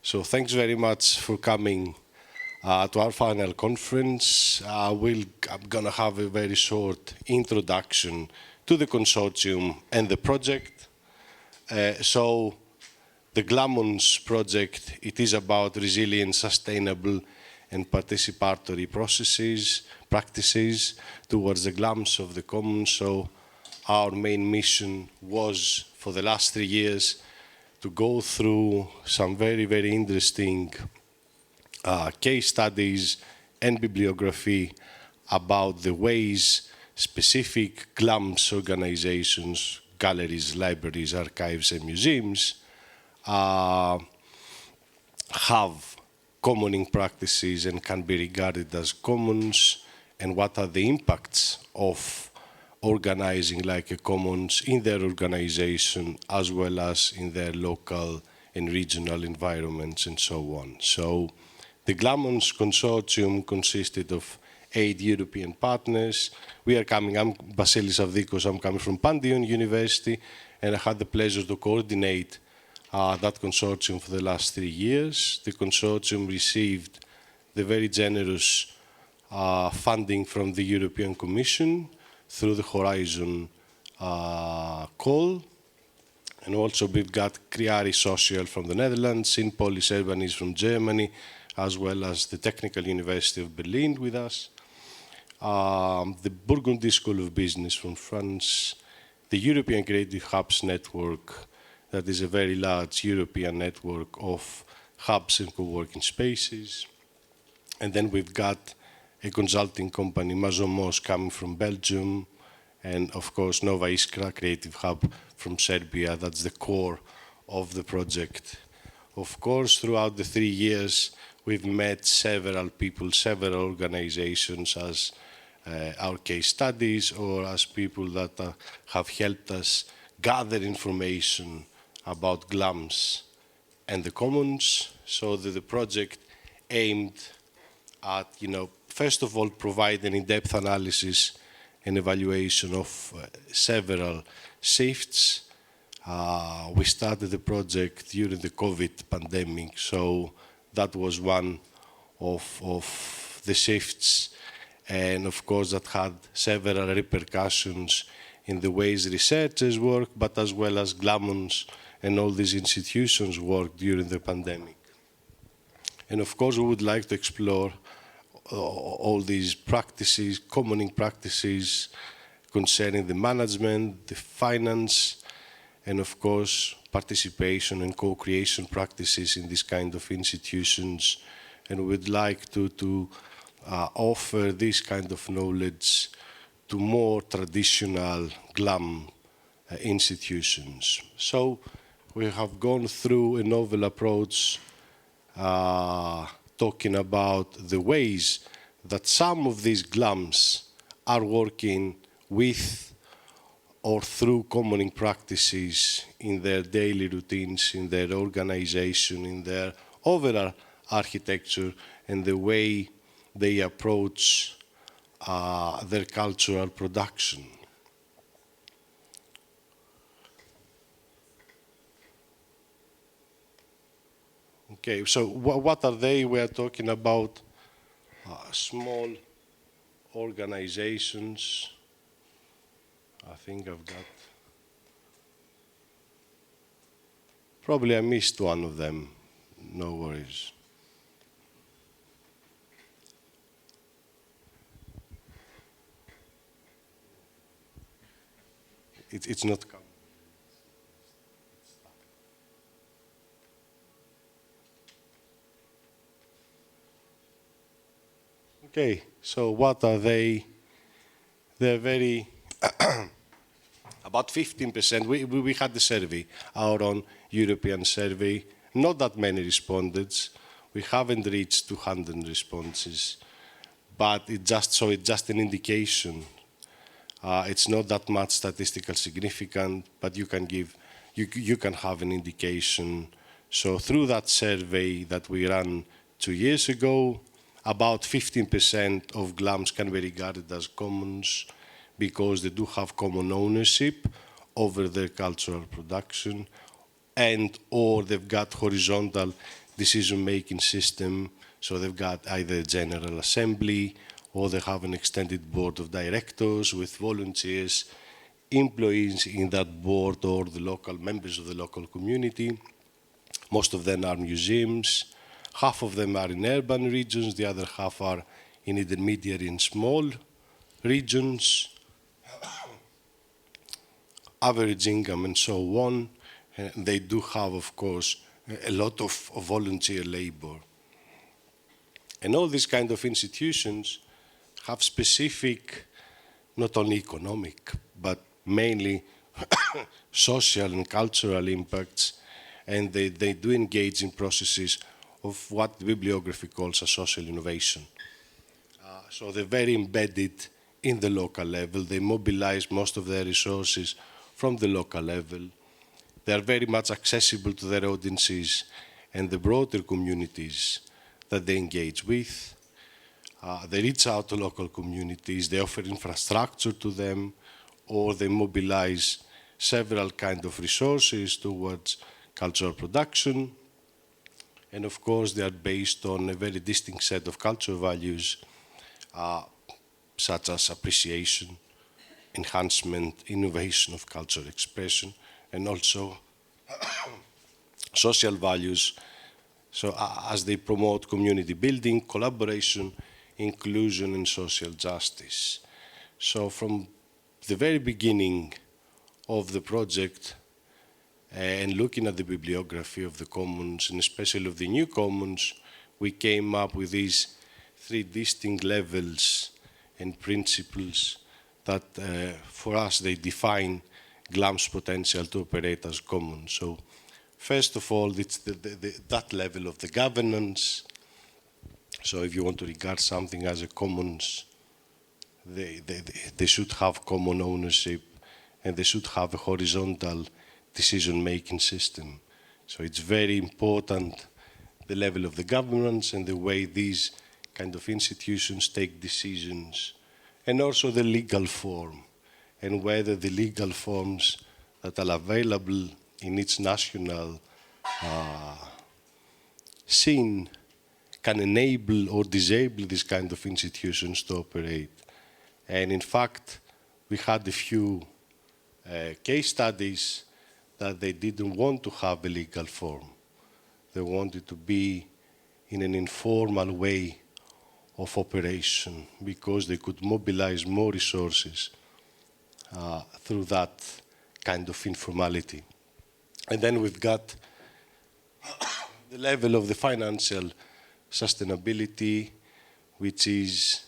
So thanks very much for coming to our final conference. I'm going to have a very short introduction to the consortium and the project. So the GLAMMONS Project, it is about resilient, sustainable and participatory practices towards the GLAMS of the commons. So our main mission was, for the last 3 years, to go through some very, very interesting case studies and bibliography about the ways specific GLAMS organizations, galleries, libraries, archives, and museums have commoning practices and can be regarded as commons, and what are the impacts of organizing like a commons in their organization as well as in their local and regional environments and so on. So the GLAMMONS consortium consisted of 8 European partners. I'm Vasilis Avdikos, I'm coming from Pantheon University, and I had the pleasure to coordinate that consortium for the last 3 years. The consortium received the very generous funding from the European Commission through the Horizon call. And also we've got Criari Social from the Netherlands, Sint-Polis Urbanis from Germany, as well as the Technical University of Berlin with us, the Burgundy School of Business from France, the European Creative Hubs Network, that is a very large European network of hubs and co-working spaces. And then we've got a consulting company, Mazomos, coming from Belgium, and of course Nova Iskra Creative Hub from Serbia. That's the core of the project. Of course, throughout the 3 years, we've met several people, several organizations as our case studies or as people that have helped us gather information about GLAMS and the commons, so that the project aimed at, first of all, provide an in-depth analysis and evaluation of several shifts. We started the project during the COVID pandemic, so that was one of the shifts, and of course that had several repercussions in the ways researchers work, but as well as GLAMMONS and all these institutions worked during the pandemic. And of course we would like to explore all these practices, commoning practices concerning the management, the finance, and of course participation and co-creation practices in this kind of institutions. And we'd like to offer this kind of knowledge to more traditional GLAM institutions. So we have gone through a novel approach talking about the ways that some of these GLAMs are working with or through commoning practices in their daily routines, in their organization, in their overall architecture, and the way they approach their cultural production. Okay, so what are they? We are talking about small organizations. I think I've got, probably I missed one of them, no worries. It's not coming. Okay, so what are they? They're very, about 15%, we had the survey, our own European survey, not that many respondents. We haven't reached 200 responses, but it's just an indication. It's not that much statistical significant, but you can have an indication. So through that survey that we ran 2 years ago, about 15% of GLAMs can be regarded as commons because they do have common ownership over their cultural production, and or they've got horizontal decision-making system. So they've got either a general assembly, or they have an extended board of directors with volunteers, employees in that board, or the local members of the local community. Most of them are museums. Half of them are in urban regions, the other half are in intermediate and small regions, average income and so on. And they do have, of course, a lot of volunteer labor. And all these kind of institutions have specific, not only economic, but mainly social and cultural impacts, and they do engage in processes of what the bibliography calls a social innovation. So they're very embedded in the local level. They mobilize most of their resources from the local level. They are very much accessible to their audiences and the broader communities that they engage with. They reach out to local communities, they offer infrastructure to them, or they mobilize several kinds of resources towards cultural production. And of course, they are based on a very distinct set of cultural values, such as appreciation, enhancement, innovation of cultural expression, and also social values. So as they promote community building, collaboration, inclusion, and social justice. So from the very beginning of the project, and looking at the bibliography of the commons, and especially of the new commons, we came up with these three distinct levels and principles that, for us, they define GLAMS potential to operate as commons. So, first of all, it's that level of the governance. So if you want to regard something as a commons, they should have common ownership, and they should have a horizontal decision-making system. So it's very important, the level of the governance and the way these kind of institutions take decisions, and also the legal form, and whether the legal forms that are available in each national scene can enable or disable these kind of institutions to operate. And in fact, we had a few case studies that they didn't want to have a legal form. They wanted to be in an informal way of operation because they could mobilize more resources through that kind of informality. And then we've got the level of the financial sustainability, which is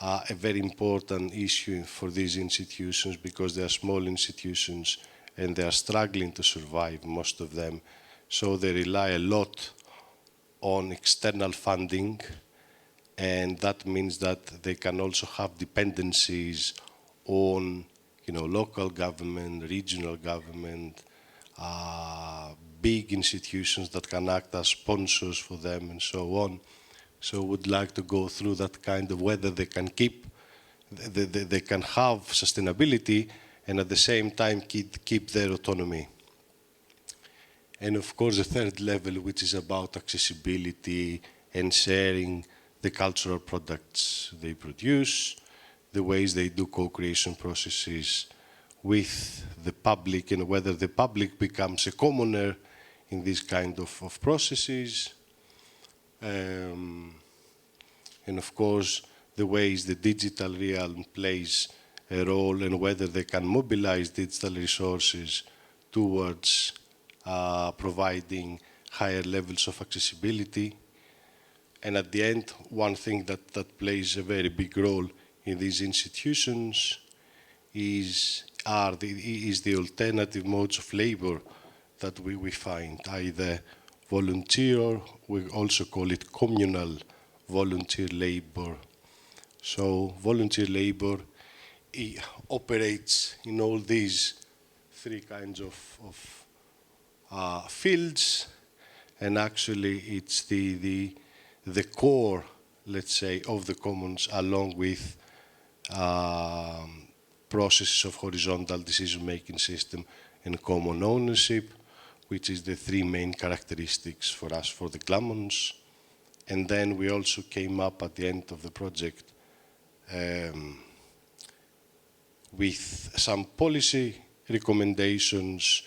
a very important issue for these institutions because they are small institutions and they are struggling to survive, most of them. So they rely a lot on external funding, and that means that they can also have dependencies on, local government, regional government, big institutions that can act as sponsors for them and so on. So would like to go through that kind of whether they can they can have sustainability and at the same time keep their autonomy. And of course, the third level, which is about accessibility and sharing the cultural products they produce, the ways they do co-creation processes with the public, and whether the public becomes a commoner in these kind of processes. And of course, the ways the digital realm plays a role and whether they can mobilize digital resources towards providing higher levels of accessibility. And at the end, one thing that plays a very big role in these institutions is the alternative modes of labor that we find, either volunteer, we also call it communal volunteer labor. So volunteer labor operates in all these three kinds of fields, and actually it's the core, let's say, of the commons, along with processes of horizontal decision-making system and common ownership, which is the three main characteristics for us for the GLAMMONS. And then we also came up at the end of the project with some policy recommendations,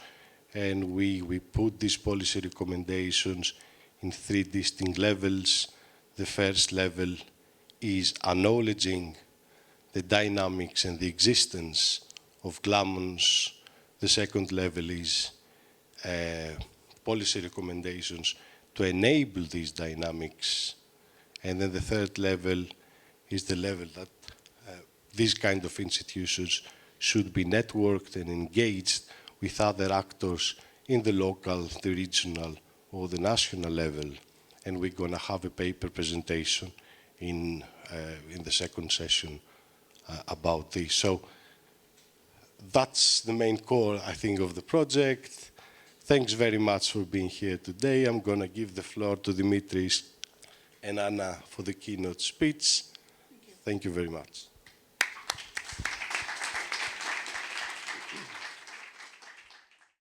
and we put these policy recommendations in three distinct levels. The first level is acknowledging the dynamics and the existence of GLAMMONS. The second level is policy recommendations to enable these dynamics. And then the third level is the level that these kind of institutions should be networked and engaged with other actors in the local, the regional, or the national level. And we're going to have a paper presentation in the second session about this. So that's the main core, I think, of the project. Thanks very much for being here today. I'm going to give the floor to Dimitris and Anna for the keynote speech. Thank you very much.